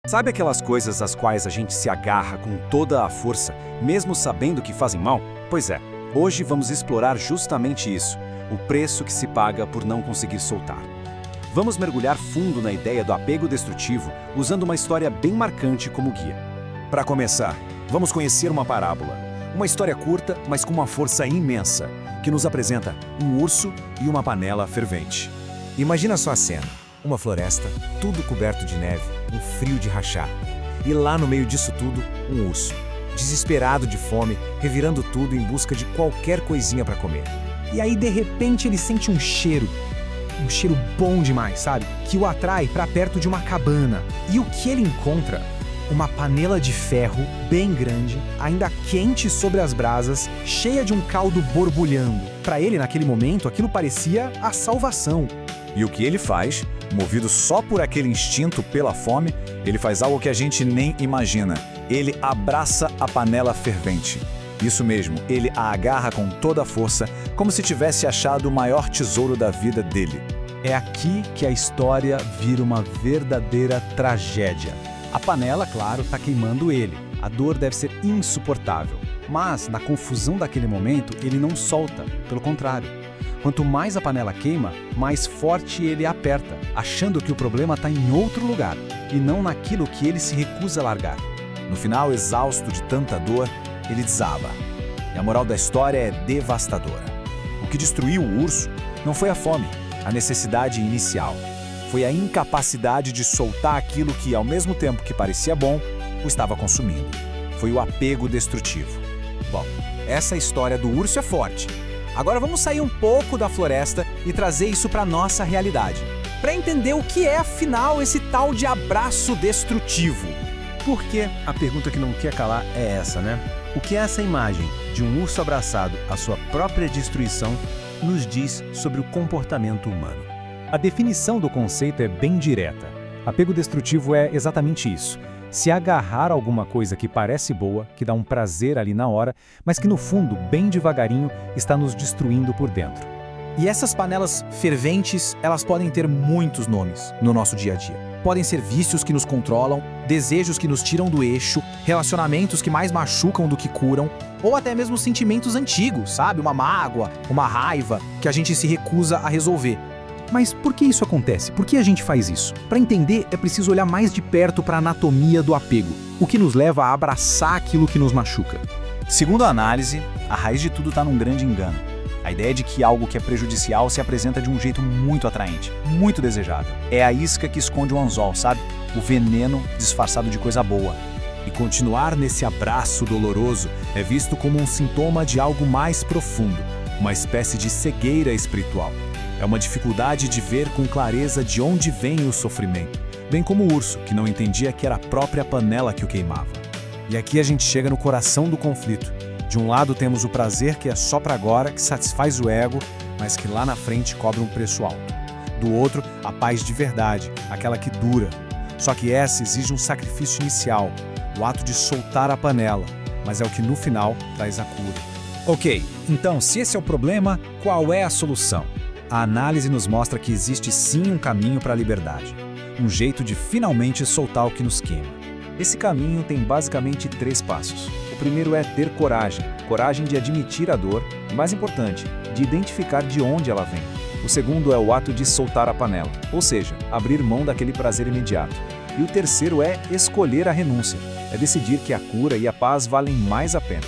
Sabe aquelas coisas às quais a gente se agarra com toda a força, mesmo sabendo que fazem mal? Pois é, hoje vamos explorar justamente isso, o preço que se paga por não conseguir soltar. Vamos mergulhar fundo na ideia do apego destrutivo, usando uma história bem marcante como guia. Para começar, vamos conhecer uma parábola. Uma história curta, mas com uma força imensa, que nos apresenta um urso e uma panela fervente. Imagina só a cena. Uma floresta, tudo coberto de neve, um frio de rachar. E lá no meio disso tudo, um urso, desesperado de fome, revirando tudo em busca de qualquer coisinha para comer. E aí, de repente, ele sente um cheiro bom demais, sabe? Que o atrai para perto de uma cabana. E o que ele encontra? Uma panela de ferro bem grande, ainda quente sobre as brasas, cheia de um caldo borbulhando. Para ele, naquele momento, aquilo parecia a salvação. E o que ele faz, movido só por aquele instinto pela fome, ele faz algo que a gente nem imagina. Ele abraça a panela fervente. Isso mesmo, ele a agarra com toda a força, como se tivesse achado o maior tesouro da vida dele. É aqui que a história vira uma verdadeira tragédia. A panela, claro, está queimando ele. A dor deve ser insuportável. Mas, na confusão daquele momento, ele não solta. Pelo contrário. Quanto mais a panela queima, mais forte ele a aperta, achando que o problema está em outro lugar, e não naquilo que ele se recusa a largar. No final, exausto de tanta dor, ele desaba. E a moral da história é devastadora. O que destruiu o urso não foi a fome, a necessidade inicial. Foi a incapacidade de soltar aquilo que, ao mesmo tempo que parecia bom, o estava consumindo. Foi o apego destrutivo. Bom, essa história do urso é forte. Agora vamos sair um pouco da floresta e trazer isso para nossa realidade, para entender o que é, afinal, esse tal de abraço destrutivo. Porque a pergunta que não quer calar é essa, né? O que essa imagem de um urso abraçado à sua própria destruição nos diz sobre o comportamento humano? A definição do conceito é bem direta. Apego destrutivo é exatamente isso. Se agarrar a alguma coisa que parece boa, que dá um prazer ali na hora, mas que no fundo, bem devagarinho, está nos destruindo por dentro. E essas panelas ferventes, elas podem ter muitos nomes no nosso dia a dia. Podem ser vícios que nos controlam, desejos que nos tiram do eixo, relacionamentos que mais machucam do que curam, ou até mesmo sentimentos antigos, sabe? Uma mágoa, uma raiva, que a gente se recusa a resolver. Mas por que isso acontece? Por que a gente faz isso? Para entender, é preciso olhar mais de perto para a anatomia do apego, o que nos leva a abraçar aquilo que nos machuca. Segundo a análise, a raiz de tudo está num grande engano. A ideia de que algo que é prejudicial se apresenta de um jeito muito atraente, muito desejável. É a isca que esconde o anzol, sabe? O veneno disfarçado de coisa boa. E continuar nesse abraço doloroso é visto como um sintoma de algo mais profundo, uma espécie de cegueira espiritual. É uma dificuldade de ver com clareza de onde vem o sofrimento, bem como o urso, que não entendia que era a própria panela que o queimava. E aqui a gente chega no coração do conflito. De um lado temos o prazer que é só para agora, que satisfaz o ego, mas que lá na frente cobra um preço alto. Do outro, a paz de verdade, aquela que dura. Só que essa exige um sacrifício inicial, o ato de soltar a panela, mas é o que no final traz a cura. Ok, então se esse é o problema, qual é a solução? A análise nos mostra que existe sim um caminho para a liberdade, um jeito de finalmente soltar o que nos queima. Esse caminho tem basicamente 3 passos. O primeiro é ter coragem, coragem de admitir a dor, e mais importante, de identificar de onde ela vem. O segundo é o ato de soltar a panela, ou seja, abrir mão daquele prazer imediato. E o terceiro é escolher a renúncia, é decidir que a cura e a paz valem mais a pena.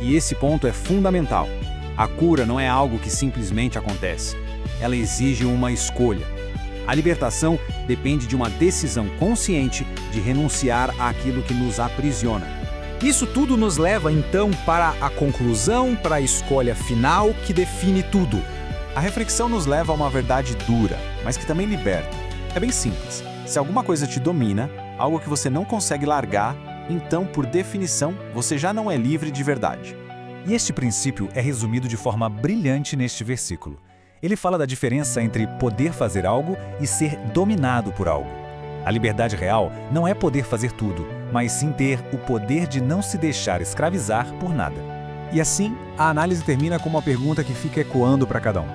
E esse ponto é fundamental. A cura não é algo que simplesmente acontece. Ela exige uma escolha. A libertação depende de uma decisão consciente de renunciar àquilo que nos aprisiona. Isso tudo nos leva, então, para a conclusão, para a escolha final que define tudo. A reflexão nos leva a uma verdade dura, mas que também liberta. É bem simples. Se alguma coisa te domina, algo que você não consegue largar, então, por definição, você já não é livre de verdade. E este princípio é resumido de forma brilhante neste versículo. Ele fala da diferença entre poder fazer algo e ser dominado por algo. A liberdade real não é poder fazer tudo, mas sim ter o poder de não se deixar escravizar por nada. E assim, a análise termina com uma pergunta que fica ecoando para cada um.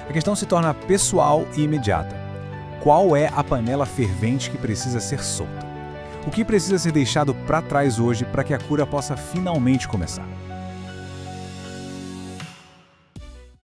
A questão se torna pessoal e imediata. Qual é a panela fervente que precisa ser solta? O que precisa ser deixado para trás hoje para que a cura possa finalmente começar?